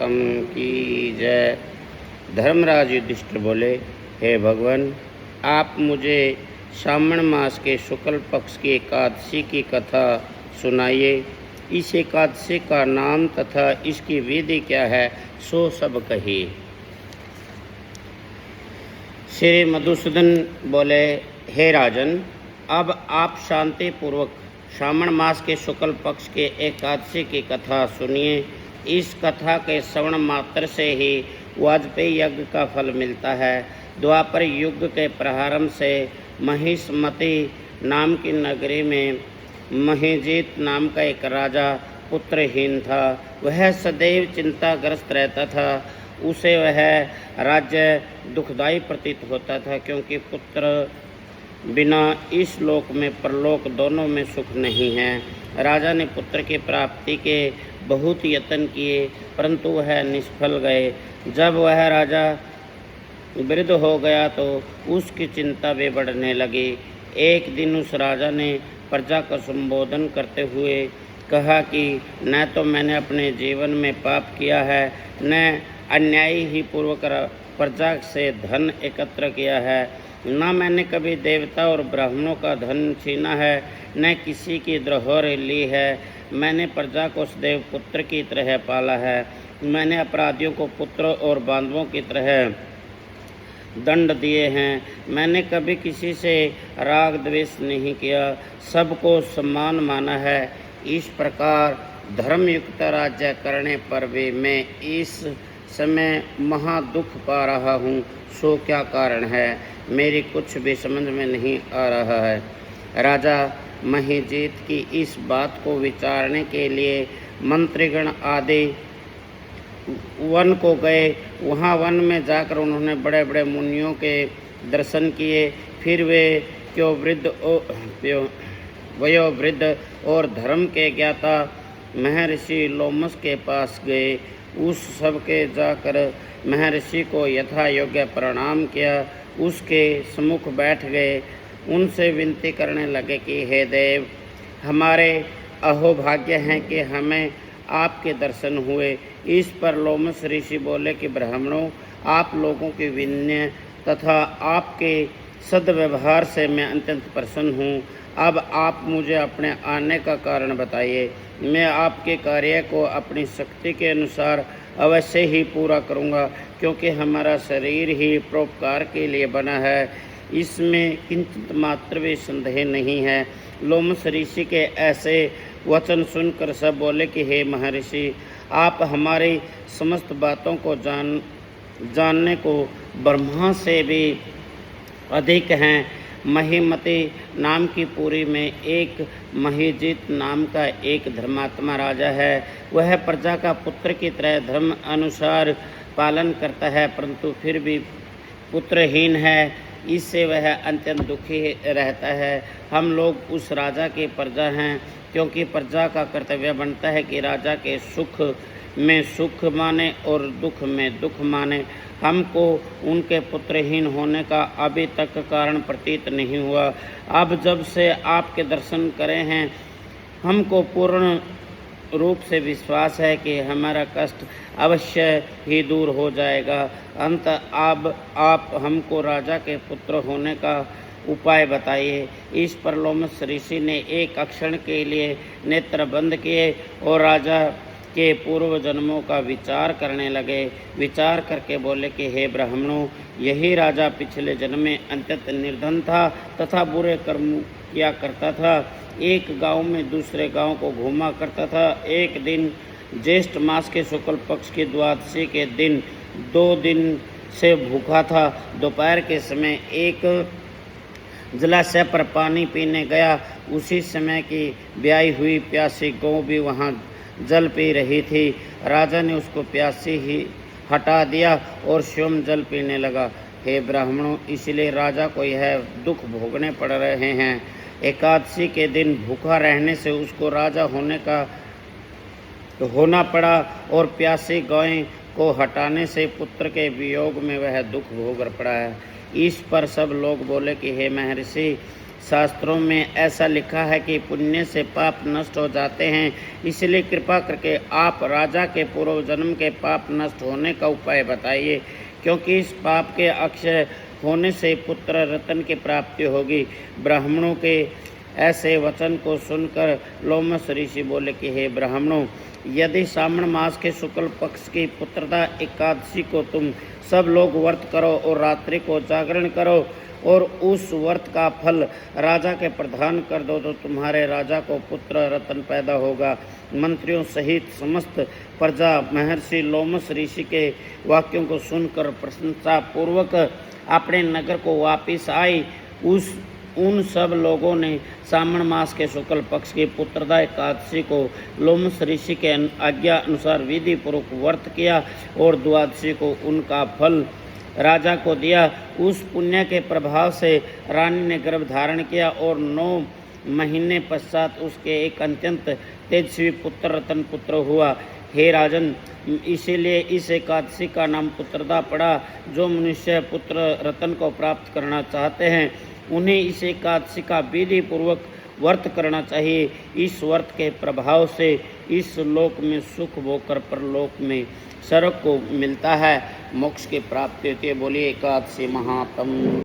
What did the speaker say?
कम की जय। धर्मराज युधिष्ठिर बोले, हे भगवान, आप मुझे श्रावण मास के शुक्ल पक्ष की एकादशी की कथा सुनाइए। इस एकादशी का नाम तथा इसकी विधि क्या है, सो सब कहिए। श्री मधुसूदन बोले, हे राजन, अब आप शांति पूर्वक श्रावण मास के शुक्ल पक्ष के एकादशी की कथा सुनिए। इस कथा के श्रवण मात्र से ही वाजपेयी यज्ञ का फल मिलता है। द्वापर युग के प्रारंभ से महिष्मति नाम की नगरी में महिजीत नाम का एक राजा पुत्रहीन था। वह सदैव चिंताग्रस्त रहता था। उसे वह राज्य दुखदायी प्रतीत होता था, क्योंकि पुत्र बिना इस लोक में परलोक दोनों में सुख नहीं है। राजा ने पुत्र की प्राप्ति के बहुत यत्न किए, परंतु वह निष्फल गए। जब वह राजा वृद्ध हो गया तो उसकी चिंता भी बढ़ने लगी। एक दिन उस राजा ने प्रजा का संबोधन करते हुए कहा कि न तो मैंने अपने जीवन में पाप किया है, न अन्यायी ही पूर्वक प्रजा से धन एकत्र किया है, न मैंने कभी देवता और ब्राह्मणों का धन छीना है, न किसी की द्रोहरी ली है। मैंने प्रजा को सदैव पुत्र की तरह पाला है। मैंने अपराधियों को पुत्र और बांधवों की तरह दंड दिए हैं। मैंने कभी किसी से राग द्वेष नहीं किया, सबको सम्मान माना है। इस प्रकार धर्मयुक्त राज्य करने पर भी मैं इस समय महा दुख पा रहा हूँ। सो क्या कारण है, मेरी कुछ भी समझ में नहीं आ रहा है। राजा महिजीत की इस बात को विचारने के लिए मंत्रीगण आदि वन को गए। वहाँ वन में जाकर उन्होंने बड़े बड़े मुनियों के दर्शन किए। फिर वे वयोवृद्ध और धर्म के ज्ञाता महर्षि लोमस के पास गए। उस सब के जाकर महर्षि को यथा योग्य प्रणाम किया। उसके सम्मुख बैठ गए। उनसे विनती करने लगे कि हे देव, हमारे अहोभाग्य हैं कि हमें आपके दर्शन हुए। इस पर लोमस ऋषि बोले कि ब्राह्मणों, आप लोगों की विनय तथा आपके सद्व्यवहार से मैं अत्यंत प्रसन्न हूँ। अब आप मुझे अपने आने का कारण बताइए। मैं आपके कार्य को अपनी शक्ति के अनुसार अवश्य ही पूरा करूँगा, क्योंकि हमारा शरीर ही परोपकार के लिए बना है, इसमें किंचित मात्र भी संदेह नहीं है। लोमस ऋषि के ऐसे वचन सुनकर सब बोले कि हे महर्षि, आप हमारी समस्त बातों को जानने को ब्रह्मा से भी अधिक हैं। महिमति नाम की पुरी में एक महिजीत नाम का एक धर्मात्मा राजा है। वह प्रजा का पुत्र की तरह धर्म अनुसार पालन करता है, परंतु फिर भी पुत्रहीन है। इससे वह अत्यंत दुखी रहता है। हम लोग उस राजा के प्रजा हैं, क्योंकि प्रजा का कर्तव्य बनता है कि राजा के सुख में सुख माने और दुख में दुख माने। हमको उनके पुत्रहीन होने का अभी तक कारण प्रतीत नहीं हुआ। अब जब से आपके दर्शन करे हैं, हमको पूर्ण रूप से विश्वास है कि हमारा कष्ट अवश्य ही दूर हो जाएगा। अंत अब आप हमको राजा के पुत्र होने का उपाय बताइए। इस पर लोमस ऋषि ने एक क्षण के लिए नेत्र बंद किए और राजा के पूर्व जन्मों का विचार करने लगे। विचार करके बोले कि हे ब्राह्मणों, यही राजा पिछले जन्म में अत्यंत निर्धन था तथा बुरे कर्म किया करता था। एक गांव में दूसरे गांव को घूमा करता था। एक दिन ज्येष्ठ मास के शुक्ल पक्ष की द्वादशी के दिन 2 दिन से भूखा था। दोपहर के समय एक जलाशय पर पानी पीने गया। उसी समय की ब्याही हुई प्यासी गौ भी वहाँ जल पी रही थी। राजा ने उसको प्यासी ही हटा दिया और स्वयं जल पीने लगा। हे ब्राह्मणों, इसलिए राजा को यह दुख भोगने पड़ रहे हैं। एकादशी के दिन भूखा रहने से उसको राजा होना पड़ा और प्यासी गाय को हटाने से पुत्र के वियोग में वह दुख भोग पड़ा है। इस पर सब लोग बोले कि हे महर्षि, शास्त्रों में ऐसा लिखा है कि पुण्य से पाप नष्ट हो जाते हैं। इसलिए कृपा करके आप राजा के पूर्व जन्म के पाप नष्ट होने का उपाय बताइए, क्योंकि इस पाप के अक्षय होने से पुत्र रत्न की प्राप्ति होगी। ब्राह्मणों के ऐसे वचन को सुनकर लोमस ऋषि बोले कि हे ब्राह्मणों, यदि श्रावण मास के शुक्ल पक्ष की पुत्रदा एकादशी को तुम सब लोग व्रत करो और रात्रि को जागरण करो और उस व्रत का फल राजा के प्रदान कर दो तो तुम्हारे राजा को पुत्र रत्न पैदा होगा। मंत्रियों सहित समस्त प्रजा महर्षि लोमस ऋषि के वाक्यों को सुनकर प्रशंसा पूर्वक अपने नगर को वापिस आई। उन सब लोगों ने श्रावण मास के शुक्ल पक्ष की पुत्रदा एकादशी को लोमस ऋषि के आज्ञा अनुसार विधि पूर्वक व्रत किया और द्वादशी को उनका फल राजा को दिया। उस पुण्य के प्रभाव से रानी ने गर्भ धारण किया और 9 महीने पश्चात उसके एक अत्यंत तेजस्वी पुत्र रतन पुत्र हुआ। हे राजन, इसीलिए इस एकादशी का नाम पुत्रदा पड़ा। जो मनुष्य पुत्र रतन को प्राप्त करना चाहते हैं उन्हें इस एकादशी का विधि पूर्वक व्रत करना चाहिए। इस व्रत के प्रभाव से इस लोक में सुख भोग परलोक में स्वर्ग को मिलता है, मोक्ष की प्राप्ति होती है। बोलिए एकादशी महात्म।